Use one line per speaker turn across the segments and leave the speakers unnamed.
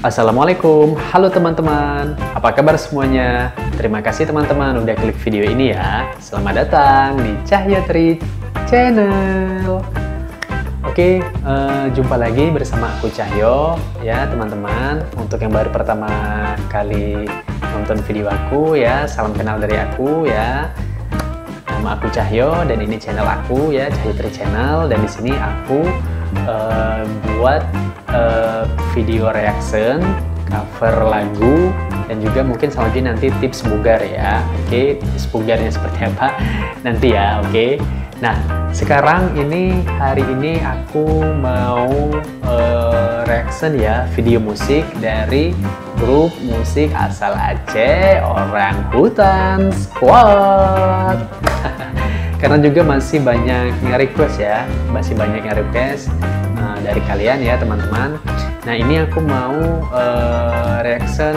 Assalamualaikum, halo teman-teman. Apa kabar semuanya? Terima kasih teman-teman udah klik video ini ya. Selamat datang di Cahyo Tri Channel. Oke, jumpa lagi bersama aku Cahyo ya teman-teman. Untuk yang baru pertama kali nonton video aku ya, salam kenal dari aku ya. Nama aku Cahyo dan ini channel aku ya, Cahyo Tri Channel. Dan di sini aku buat video reaction, cover lagu, dan juga mungkin selanjutnya nanti tips bugar ya. Oke, tips bugarnya seperti apa nanti ya. Oke, nah sekarang ini hari ini aku mau reaction ya video musik dari grup musik asal Aceh, Orang Hutan Squad. Karena juga masih banyak yang request ya, masih banyak yang request dari kalian ya teman-teman. Nah ini aku mau reaction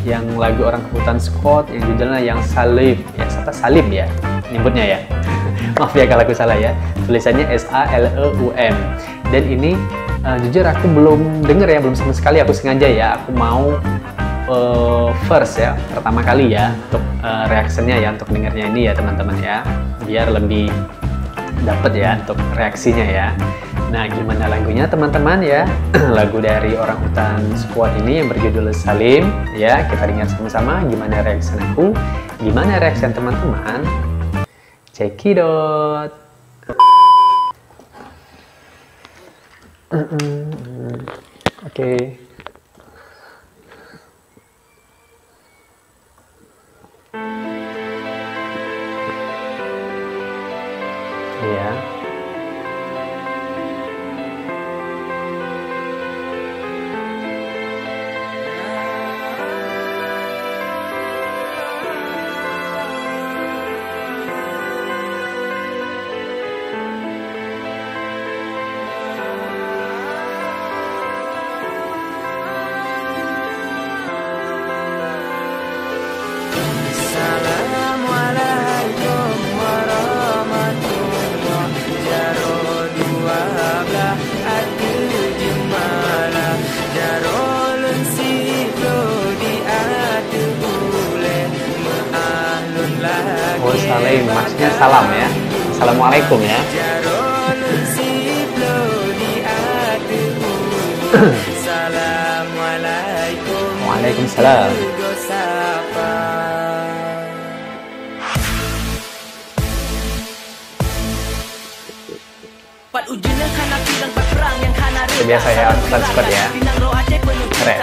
yang lagu Orang Hutan Squad yang judulnya yang Salim ya, siapa Salim ya nyebutnya ya. Maaf ya kalau aku salah ya, tulisannya SALEUM. Dan ini jujur aku belum denger ya, belum sama sekali. Aku sengaja ya, aku mau first ya, pertama kali ya untuk reactionnya ya, untuk dengernya ini ya teman-teman ya, biar lebih dapet ya untuk reaksinya ya. Nah gimana lagunya teman-teman ya? Lagu dari Orang Hutan Squad ini yang berjudul Salim ya, kita dengar sama-sama gimana reaction aku, gimana reaction teman-teman. Cekidot. Oke. Iya. Oh salim, maksudnya salam ya. Assalamualaikum ya. Waalaikumsalam. Biasa ya, Hutan Squad ya. Keren.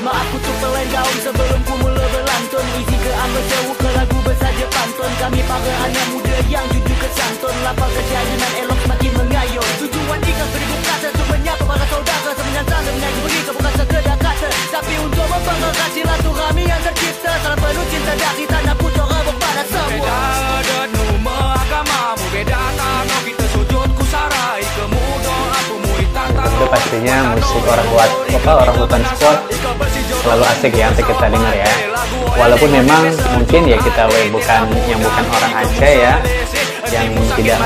Aku tuh selain gaun sebelum ku mula berlantun. Isi ke ambil jauh ke lagu bersaja pantun. Kami para anak muda yang jujur ke santun. Lapar kejayanan elok semakin mengayun. Tujuan ikhlas beribu kata untuk menyapa para saudara. Semenyata menyanyi begitu bukan sekedar kata, tapi untuk membanggakan silaturahmi yang tercipta. Salam penuh cinta dari tanah putera kepada semua. Beda adat numa agamamu, beda tanah kita sujud ku sarai. Kemudian aku muitan
Itu pastinya musik Orang Hutan Squad selalu asik ya untuk kita dengar ya. Walaupun memang mungkin ya kita bukan orang Aceh ya, yang tidak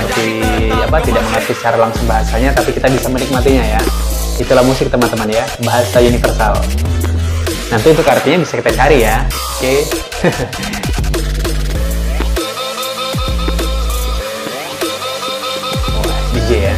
mengerti secara langsung bahasanya, tapi kita bisa menikmatinya ya. Itulah musik teman-teman ya, bahasa universal. Nanti untuk artinya bisa kita cari ya. Oke. DJ ya.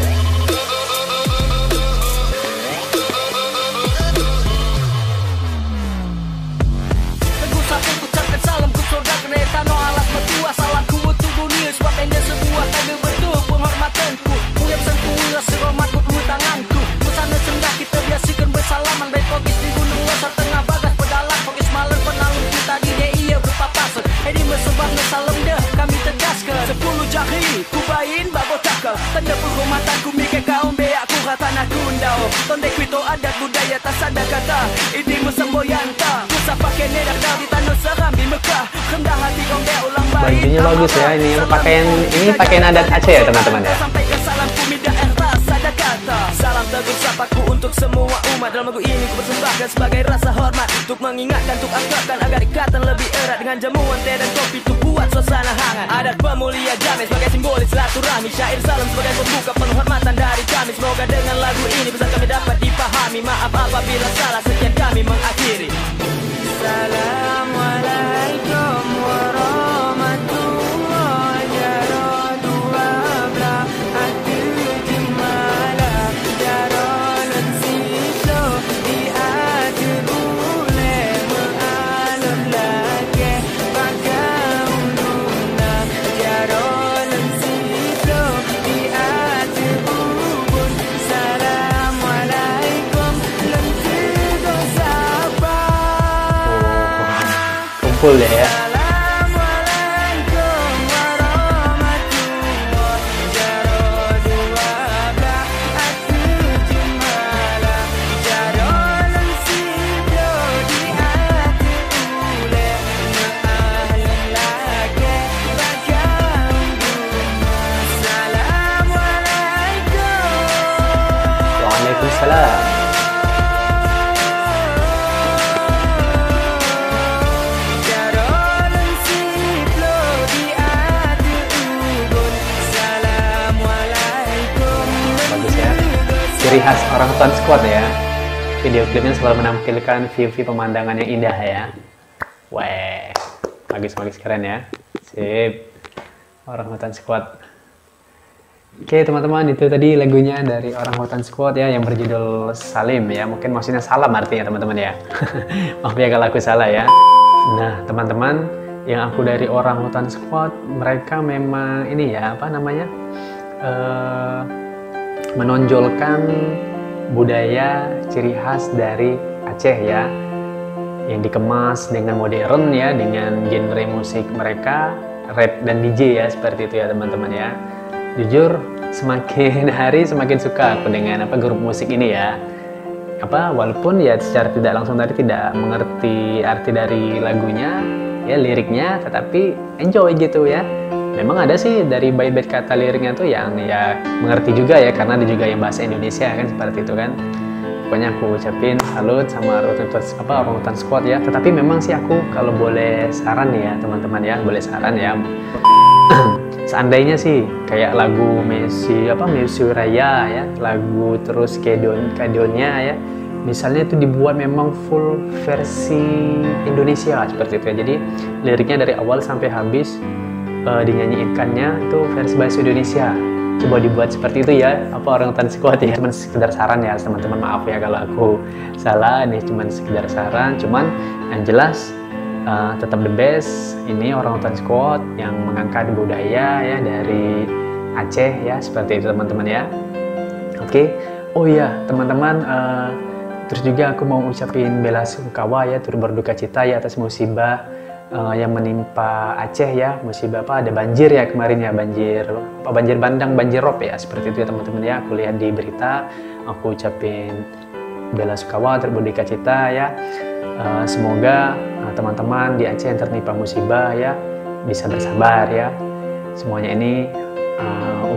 Tanda penghormatanku mikir kaum be aku ratana kundau. Tonde kuito adat budaya tak sadar kata. Ini mesemboyanta. Pusat pakai nedak dari tanah seram di Mekah. Rendah hati kau be ulang baik.
Bajunya bagus ya, ini pakaian adat Aceh ya teman-teman ya.
Sampai ke salam kumi daerah sadar kata. Salam teguh sapa ucapanku untuk semua umat. Dalam lagu ini ku persembahkan sebagai rasa hormat, untuk mengingatkan, untuk angkatkan agar ikatan lebih erat. Dengan jamuan teh dan kopi untuk buat suasana hangat. Adat pemulia jamai sebagai simbolis silaturahmi. Syair salam sebagai pembuka penghormatan dari kami. Semoga dengan lagu ini pesan kami dapat dipahami. Maaf apabila salah, sekian kami mengakhiri. Assalamualaikum warahmatullahi
full ya. Waalaikumsalam. Ciri khas Orangutan Squad ya. Video klipnya selalu menampilkan view-view pemandangan yang indah ya. Wah, bagus keren ya. Sip. Orangutan Squad. Oke teman-teman, itu tadi lagunya dari Orangutan Squad ya, yang berjudul Salim ya. Mungkin maksudnya salam artinya teman-teman ya. Maaf ya kalau aku salah ya. Nah teman-teman, yang aku dari Orangutan Squad, mereka memang ini ya, apa namanya, menonjolkan budaya ciri khas dari Aceh ya, yang dikemas dengan modern ya, dengan genre musik mereka rap dan DJ ya, seperti itu ya teman-teman ya. Jujur semakin hari semakin suka aku dengan grup musik ini ya. Walaupun ya secara tidak langsung tadi tidak mengerti arti dari lagunya ya, liriknya, tetapi enjoy gitu ya. Memang ada sih dari bait-bait kata liriknya tuh yang ya mengerti juga ya, karena ada juga yang bahasa Indonesia kan, seperti itu kan. Pokoknya aku ucapin salut sama Orangutan Squad ya. Tetapi memang sih aku kalau boleh saran ya teman-teman ya, boleh saran ya. Seandainya sih kayak lagu Messi Raya ya, lagu terus Kedonnya ya, misalnya itu dibuat memang full versi Indonesia seperti itu ya. Jadi liriknya dari awal sampai habis dinyanyikannya itu versi bahasa Indonesia. Coba dibuat seperti itu ya, Orangutan Squad ya. Cuman sekedar saran ya teman-teman, maaf ya kalau aku salah, ini cuman sekedar saran. Cuman yang jelas tetap the best ini Orangutan Squad yang mengangkat budaya ya dari Aceh ya, seperti itu teman-teman ya. Oke. Oh iya teman-teman, terus juga aku mau ucapin bela sungkawa ya, turut berduka cita ya atas musibah yang menimpa Aceh ya. Musibah ada banjir ya kemarin ya, banjir bandang, banjir rob ya, seperti itu ya teman-teman ya. Aku lihat di berita, aku ucapin bela sungkawa, turut berduka cita ya. Semoga teman-teman di Aceh yang tertimpa musibah ya bisa bersabar ya. Semuanya ini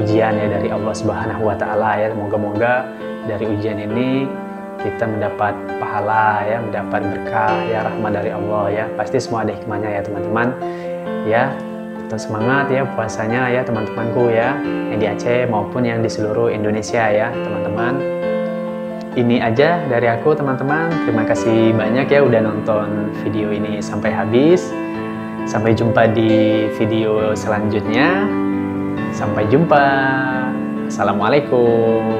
ujian ya dari Allah Subhanahu wa Ta'ala ya. Moga-moga dari ujian ini kita mendapat pahala ya, mendapat berkah ya, rahmat dari Allah ya. Pasti semua ada hikmahnya ya teman-teman ya. Tetap semangat ya puasanya ya teman-temanku ya, yang di Aceh maupun yang di seluruh Indonesia ya teman-teman. Ini aja dari aku teman-teman. Terima kasih banyak ya udah nonton video ini sampai habis. Sampai jumpa di video selanjutnya. Sampai jumpa. Assalamualaikum.